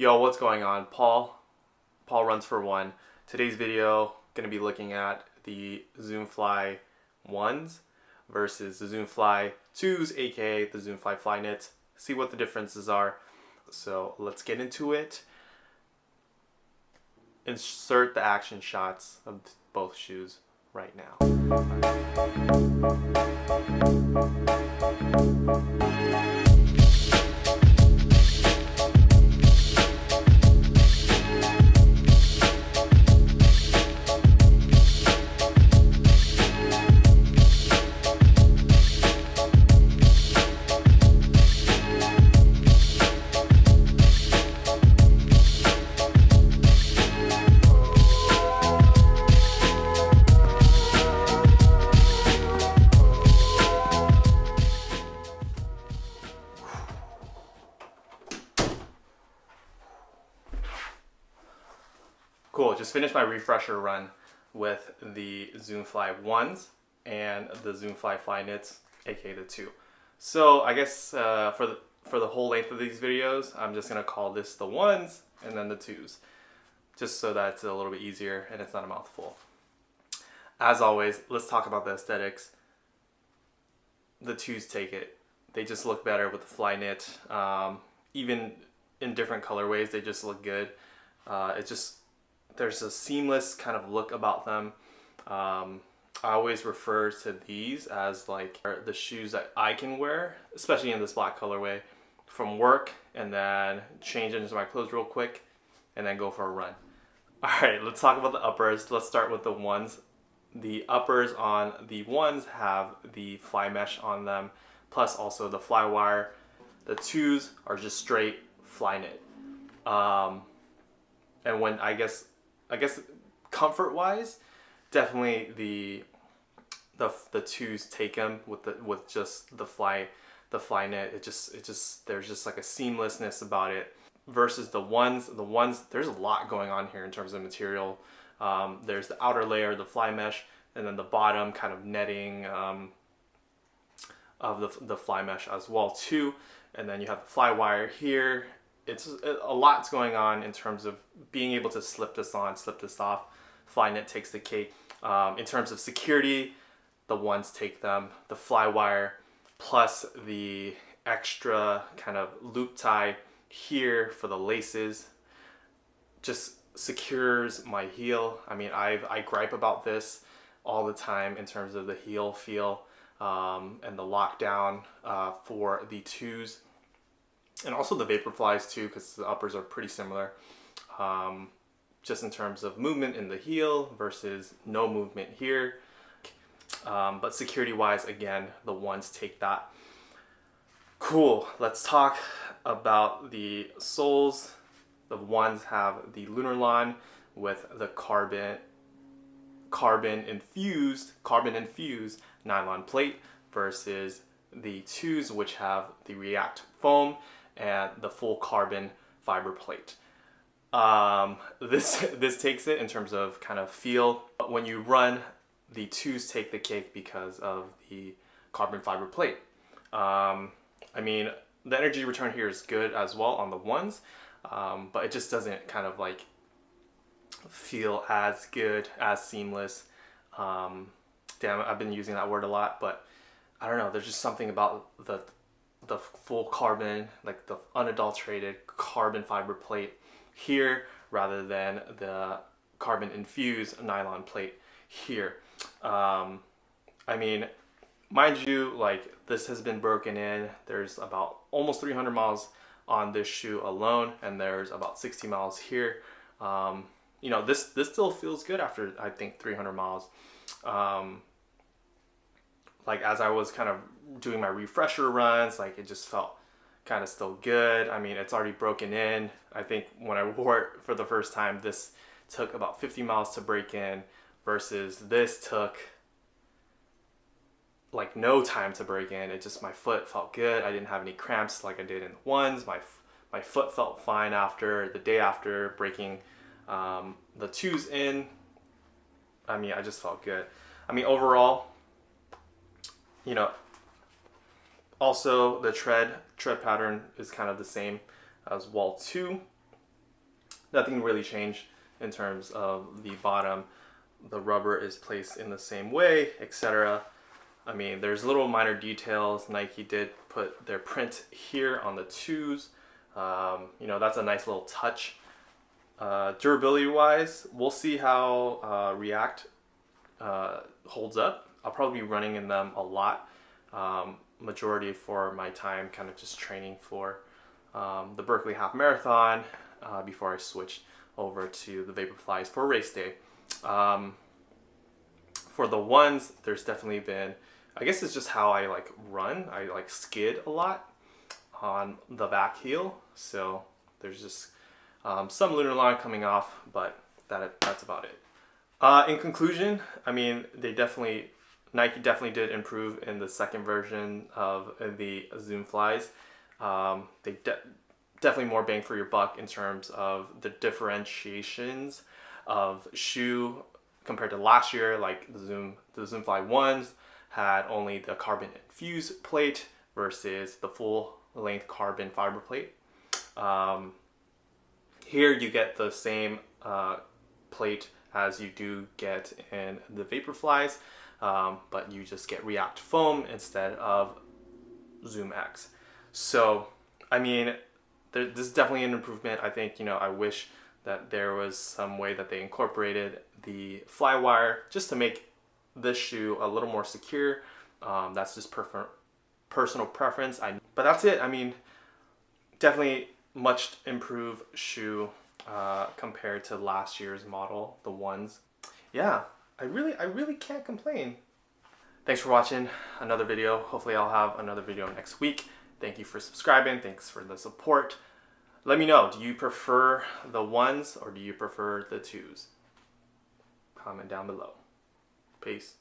Yo, what's going on? Paul runs for one. Today's video gonna be looking at the Zoom Fly 1s versus the Zoom Fly 2s, aka the Zoom Fly Flyknits. See what the differences are. So let's get into it. Insert the action shots of both shoes right now. Cool, just finished my refresher run with the Zoom Fly 1s and the Zoom Fly Flyknits, aka the 2. So I guess for the whole length of these videos, I'm just gonna call this the 1s and then the 2s, just so that it's a little bit easier and it's not a mouthful. As always, let's talk about the aesthetics. The 2s take it. They just look better with the Flyknit. Even in different colorways, they just look good. There's a seamless kind of look about them. I always refer to these as like the shoes that I can wear, especially in this black colorway, from work and then change into my clothes real quick and then go for a run. All right, let's talk about the uppers. Let's start with the 1s. The uppers on the 1s have the fly mesh on them, plus also the fly wire. The 2s are just straight Flyknit. And when I guess comfort wise, definitely the 2s take them with just the Flyknit. It just there's just like a seamlessness about it versus the 1s. The 1s, there's a lot going on here in terms of material. There's the outer layer, the fly mesh, and then the bottom kind of netting of the fly mesh as well too. And then you have the fly wire here. It's a lot's going on in terms of being able to slip this on, slip this off. Flyknit takes the cake. In terms of security, the 1s take them. The fly wire plus the extra kind of loop tie here for the laces just secures my heel. I mean, I gripe about this all the time in terms of the heel feel and the lockdown for the 2s. And also the Vaporflies too, because the uppers are pretty similar. Just in terms of movement in the heel versus no movement here. But security wise, again, the 1s take that. Cool, let's talk about the soles. The 1s have the lunar lawn with the carbon infused nylon plate versus the 2s, which have the React foam and the full carbon fiber plate. This takes it in terms of kind of feel. But when you run, the 2s take the cake because of the carbon fiber plate. I mean, the energy return here is good as well on the 1s, but it just doesn't kind of like feel as good, as seamless. Damn, I've been using that word a lot, but I don't know, there's just something about the full carbon, like the unadulterated carbon fiber plate here rather than the carbon infused nylon plate here. I mean, mind you, like this has been broken in. There's about almost 300 miles on this shoe alone, and there's about 60 miles here. You know, this still feels good after I think 300 miles. Like as I was kind of doing my refresher runs, like it just felt kind of still good. I mean, it's already broken in. I think when I wore it for the first time, this took about 50 miles to break in versus this took like no time to break in. It just, my foot felt good. I didn't have any cramps like I did in the 1s. My foot felt fine after the day after breaking the 2s in. I mean, I just felt good. I mean, overall, you know, also the tread pattern is kind of the same as well too. Nothing really changed in terms of the bottom. The rubber is placed in the same way, etc. I mean, there's little minor details. Nike did put their print here on the 2s. You know, that's a nice little touch. Durability wise, we'll see how React holds up. I'll probably be running in them a lot. Majority for my time kind of just training for the Berkeley Half Marathon before I switch over to the Vaporflies for race day. For the ones, there's definitely been, I guess it's just how I like run. I like skid a lot on the back heel, so there's just some lunar line coming off, but that's about it. In conclusion, I mean, Nike definitely did improve in the second version of the Zoom Flies. Definitely more bang for your buck in terms of the differentiations of shoe compared to last year. Like the Zoom Fly ones had only the carbon infused plate versus the full length carbon fiber plate. Here you get the same plate as you do get in the Vaporflies, but you just get React foam instead of Zoom X. So, I mean, this is definitely an improvement. I think, you know, I wish that there was some way that they incorporated the Flywire just to make this shoe a little more secure. That's just personal preference. But that's it. I mean, definitely much improved shoe compared to last year's model, the ones. Yeah, I really can't complain. Thanks for watching another video. Hopefully I'll have another video next week. Thank you for subscribing. Thanks for the support. Let me know, do you prefer the ones or do you prefer the 2s? Comment down below. Peace.